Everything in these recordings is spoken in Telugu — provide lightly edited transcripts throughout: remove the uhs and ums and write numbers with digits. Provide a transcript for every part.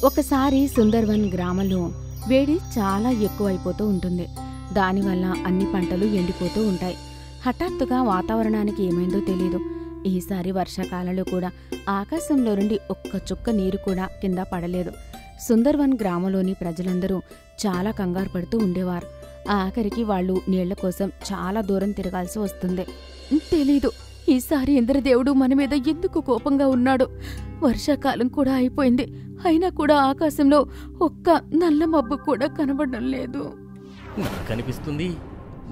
ఒకసారి సుందర్వన్ గ్రామంలో వేడి చాలా ఎక్కువైపోతూ ఉంటుంది. దానివల్ల అన్ని పంటలు ఎండిపోతూ ఉంటాయి. హఠాత్తుగా వాతావరణానికి ఏమైందో తెలీదు. ఈసారి వర్షాకాలంలో కూడా ఆకాశంలో నుండి ఒక్క చుక్క నీరు కూడా కింద పడలేదు. సుందర్వన్ గ్రామంలోని ప్రజలందరూ చాలా కంగారు పడుతూ ఉండేవారు. ఆఖరికి వాళ్ళు నీళ్ల కోసం చాలా దూరం తిరగాల్సి వస్తుంది. తెలీదు ఈసారి ఇంద్రదేవుడు మన మీద ఎందుకు కోపంగా ఉన్నాడు. వర్షాకాలం కూడా అయిపోయింది, అయినా కూడా ఆకాశంలో ఒక్క నల్ల మబ్బు కూడా కనబడడం లేదు. నాకు కనిపిస్తుంది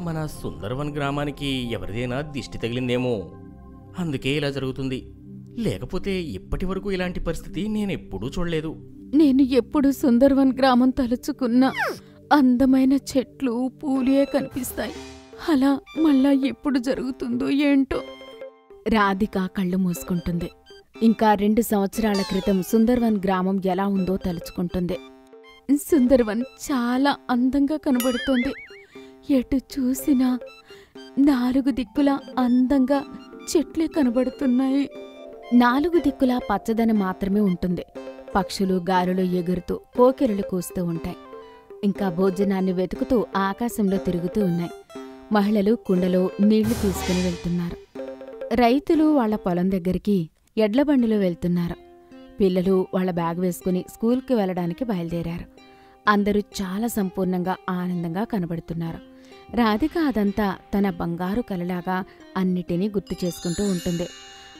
మన సుందర్వన్ గ్రామానికి ఎవరిదైనా దిష్టి తగిలిందేమో, అందుకే ఇలా జరుగుతుంది. లేకపోతే ఇప్పటి వరకు ఇలాంటి పరిస్థితి నేనెప్పుడూ చూడలేదు. నేను ఎప్పుడు సుందర్వన్ గ్రామం తలుచుకున్నా అందమైన చెట్లు పూలే కనిపిస్తాయి. అలా మళ్ళా ఎప్పుడు జరుగుతుందో ఏంటో. రాధిక కళ్ళు మూసుకుంటుంది. ఇంకా 2 సంవత్సరాల క్రితం సుందర్వన్ గ్రామం ఎలా ఉందో తలుచుకుంటుంది. సుందర్వన్ చాలా అందంగా కనబడుతోంది. ఎటు చూసినా 4 దిక్కులా అందంగా చెట్లే కనబడుతున్నాయి. 4 దిక్కులా పచ్చదనం మాత్రమే ఉంటుంది. పక్షులు గాలిలో ఎగురుతూ కోకిలలు కూస్తూ ఉంటాయి. ఇంకా భోజనాన్ని వెతుకుతూ ఆకాశంలో తిరుగుతూ ఉన్నాయి. మహిళలు కుండలో నీళ్లు తీసుకుని వెళ్తున్నారు. రైతులు వాళ్ల పొలం దగ్గరికి ఎడ్లబండిలో వెళ్తున్నారు. పిల్లలు వాళ్ల బ్యాగ్ వేసుకుని స్కూల్కి వెళ్లడానికి బయలుదేరారు. అందరూ చాలా సంపూర్ణంగా ఆనందంగా కనబడుతున్నారు. రాధిక అదంతా తన బంగారు కలలాగా అన్నిటినీ గుర్తు చేసుకుంటూ ఉంటుంది.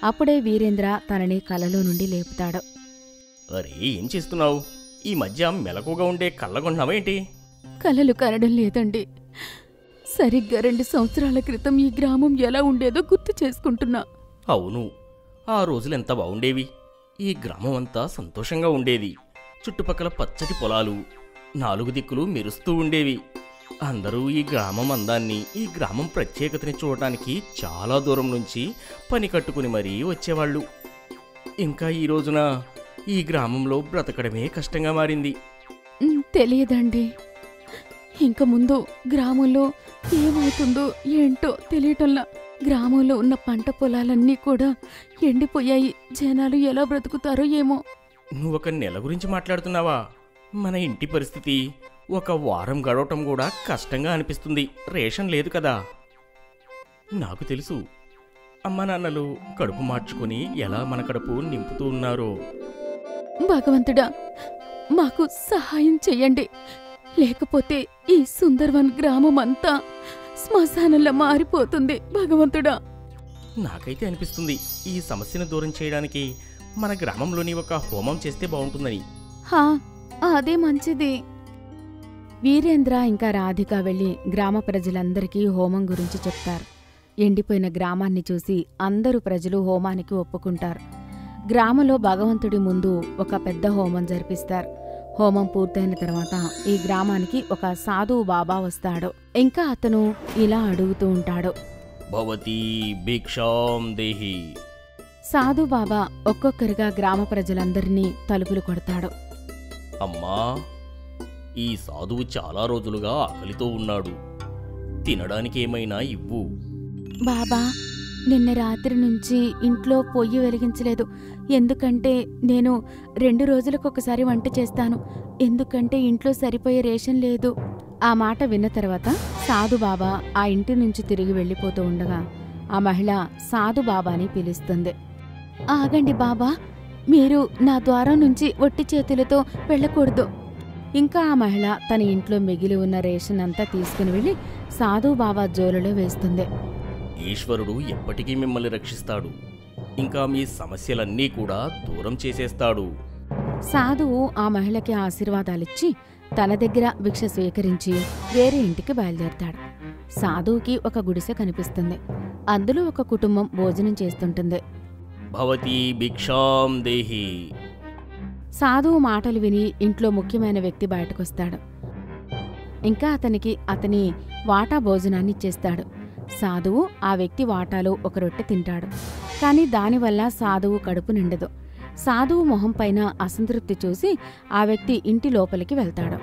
అప్పుడే వీరేంద్ర తనని కలలో నుండి లేపుతాడు. అరే, ఏం చేస్తున్నావు? ఈ మధ్య మెలకుగా ఉండే కళ్ళగొంటున్నావేంటి? కలలు కనడం లేదండి. సరిగ్గా 2 సంవత్సరాల క్రితం ఈ గ్రామం ఎలా ఉండేదో గుర్తు చేసుకుంటున్నా. అవును, ఆ రోజులెంత బాగుండేవి. ఈ గ్రామం అంతా సంతోషంగా ఉండేది. చుట్టుపక్కల పచ్చటి పొలాలు, 4 దిక్కులు మెరుస్తూ ఉండేవి. అందరూ ఈ గ్రామం అందాన్ని, ఈ గ్రామం ప్రత్యేకతని చూడటానికి చాలా దూరం నుంచి పని కట్టుకుని మరీ వచ్చేవాళ్ళు. ఇంకా ఈ రోజున ఈ గ్రామంలో బ్రతకడమే కష్టంగా మారింది. తెలియదండి. ఇంక ముందు గ్రామంలో ఏమవుతుందో ఏంటో తెలియటంలా. గ్రామంలో ఉన్న పంట పొలాలన్నీ కూడా ఎండిపోయాయి. జనాలు ఎలా బ్రతుకుతారో ఏమో. నువ్వొక నెల గురించి మాట్లాడుతున్నావా? మన ఇంటి పరిస్థితి 1 వారం గడవటం కూడా కష్టంగా అనిపిస్తుంది. రేషన్ లేదు కదా. నాకు తెలుసు, అమ్మా నాన్నలు కడుపు మార్చుకుని ఎలా మన కడుపు నింపుతూ ఉన్నారో. భగవంతుడా, మాకు సహాయం చెయ్యండి. లేకపోతే ఈ సుందర్వన్ గ్రామం అంతా శ్మశానంలా మారిపోతుంది. భగవంతుడా. నాకైతే అనిపిస్తుంది ఈ సమస్యను దూరం చేయడానికి మన గ్రామంలోని ఒక హోమం చేస్తే బాగుంటుందని. హా, అదే మంచిది. వీరేంద్ర ఇంకా రాధిక వెళ్లి గ్రామ ప్రజలందరికీ హోమం గురించి చెప్తారు. ఎండిపోయిన గ్రామాన్ని చూసి అందరూ ప్రజలు హోమానికి ఒప్పుకుంటారు. గ్రామంలో భగవంతుడి ముందు ఒక పెద్ద హోమం జరిపిస్తారు. హోమం పూర్తయిన తర్వాత ఈ గ్రామానికి ఒక సాధువు బాబా వస్తాడు. ఇంకా అతను ఇలా అడుగుతూ ఉంటాడు. భవతి భిక్షాం దేహి. సాధు బాబా ఒక్కొక్కరిగా గ్రామ ప్రజలందరినీ తలుపులు కొడతాడు. అమ్మా, ఈ సాధువు చాలా రోజులుగా ఆకలితో ఉన్నాడు. తినడానికి ఏమైనా ఇవ్వు. బాబా, నిన్న రాత్రి నుంచి ఇంట్లో పొయ్యి వెలిగించలేదు. ఎందుకంటే నేను 2 రోజులకొకసారి వంట చేస్తాను. ఎందుకంటే ఇంట్లో సరిపోయే రేషన్ లేదు. ఆ మాట విన్న తర్వాత సాధుబాబా ఆ ఇంటి నుంచి తిరిగి వెళ్ళిపోతూ ఉండగా ఆ మహిళ సాధుబాబాని పిలుస్తుంది. ఆగండి బాబా, మీరు నా ద్వారం నుంచి ఒట్టి చేతులతో వెళ్ళకూడదు. ఇంకా ఆ మహిళ తన ఇంట్లో మిగిలి ఉన్న రేషన్ అంతా తీసుకుని వెళ్ళి సాధుబాబా జోలులో వేస్తుంది. ఈశ్వరుడు ఎప్పటికీ మిమ్మల్ని రక్షిస్తాడు. ఇంకా మీ సమస్యలన్నీ కూడా దూరం చేసేస్తాడు. సాధువు ఆ మహిళకి ఆశీర్వాదాలిచ్చి తన దగ్గర భిక్ష స్వీకరించి వేరే ఇంటికి బయలుదేరతాడు. సాధువుకి ఒక గుడిసె కనిపిస్తుంది. అందులో ఒక కుటుంబం భోజనం చేస్తుంటుంది. భవతి భిక్షాం దేహి. సాధువు మాటలు విని ఇంట్లో ముఖ్యమైన వ్యక్తి బయటకొస్తాడు. ఇంకా అతని వాటా భోజనాన్ని ఇచ్చేస్తాడు. సాధువు ఆ వ్యక్తి వాటాలో ఒక రొట్టె తింటాడు. కాని దానివల్ల సాధువు కడుపు నిండదు. సాధువు మొహంపైన అసంతృప్తి చూసి ఆ వ్యక్తి ఇంటి లోపలికి వెళ్తాడు.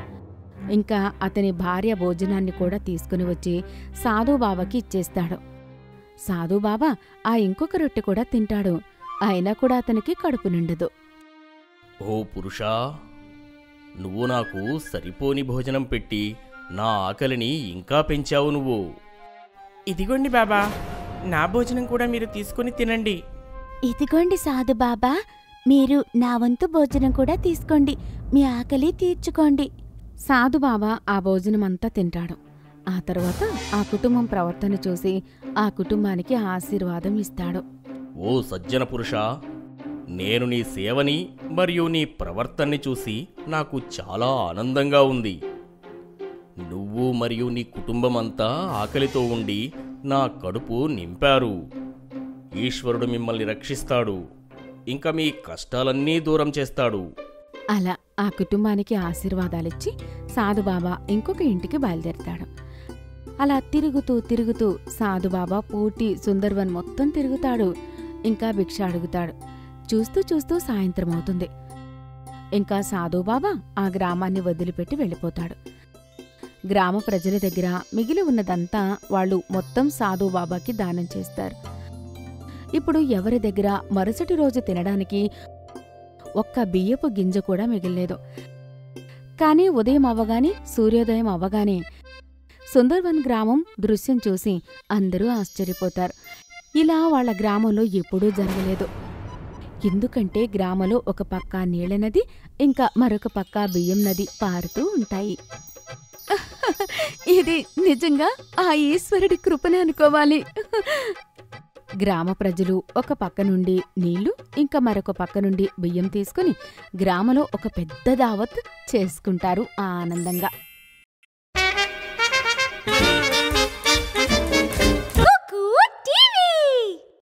ఇంకా అతని భార్య భోజనాన్ని కూడా తీసుకుని వచ్చి సాధుబాబాకి ఇచ్చేస్తాడు. సాధుబాబా ఆ ఇంకొక రొట్టె కూడా తింటాడు. అయినా కూడా అతనికి కడుపు నిండదు. ఓ పురుషా, నువ్వు నాకు సరిపోని భోజనం పెట్టి నా ఆకలిని ఇంకా పెంచావు నువ్వు. ఇదిగోండి బాబా, నా భోజనం కూడా మీరు తీసుకుని తినండి. ఇదిగోండి సాధు బాబా, మీరు నా వంతు భోజనం కూడా తీసుకోండి, మీ ఆకలి తీర్చుకోండి. సాధుబాబా ఆ భోజనమంతా తింటాడు. ఆ తర్వాత ఆ కుటుంబం ప్రవర్తన చూసి ఆ కుటుంబానికి ఆశీర్వాదం ఇస్తాడు. ఓ సజ్జన పురుషా, నేను నీ సేవని మరియు నీ ప్రవర్తనని చూసి నాకు చాలా ఆనందంగా ఉంది. నువ్వు మరియు నీ కుటుంబమంతా ఆకలితో ఉండి నా కడుపు నింపారు. ఈశ్వరుడు మిమ్మల్ని రక్షిస్తాడు, ఇంకా మీ కష్టాలన్నీ దూరం చేస్తాడు. అలా ఆ కుటుంబానికి ఆశీర్వాదాలిచ్చి సాధుబాబా ఇంకొక ఇంటికి బయలుదేరతాడు. అలా తిరుగుతూ తిరుగుతూ సాధుబాబా పూర్తి సుందర్వన్ మొత్తం తిరుగుతాడు. ఇంకా భిక్ష అడుగుతాడు. చూస్తూ చూస్తూ సాయంత్రం అవుతుంది. ఇంకా సాధుబాబా ఆ గ్రామాన్ని వదిలిపెట్టి వెళ్ళిపోతాడు. గ్రామ ప్రజల దగ్గర మిగిలి ఉన్నదంతా వాళ్ళు మొత్తం సాధుబాబాకి దానం చేస్తారు. ఇప్పుడు ఎవరి దగ్గర మరుసటి రోజు తినడానికి ఒక్క బియ్యపు గింజ కూడా మిగిల్లేదు. కాని ఉదయం అవ్వగానే, సూర్యోదయం అవ్వగానే సుందర్వన్ గ్రామం దృశ్యం చూసి అందరూ ఆశ్చర్యపోతారు. ఇలా వాళ్ళ గ్రామంలో ఎప్పుడూ జరగలేదు. ఎందుకంటే గ్రామంలో ఒక పక్క నీళ్ల నది, ఇంకా మరొక పక్క బియ్యం నది పారుతూ ఉంటాయి. ఇది నిజంగా ఆ ఈశ్వరుడి కృపనే అనుకోవాలి. గ్రామ ప్రజలు ఒక పక్క నుండి నీళ్లు, ఇంకా మరొక పక్క నుండి బియ్యం తీసుకుని గ్రామంలో ఒక పెద్ద దావత్ చేసుకుంటారు ఆనందంగా.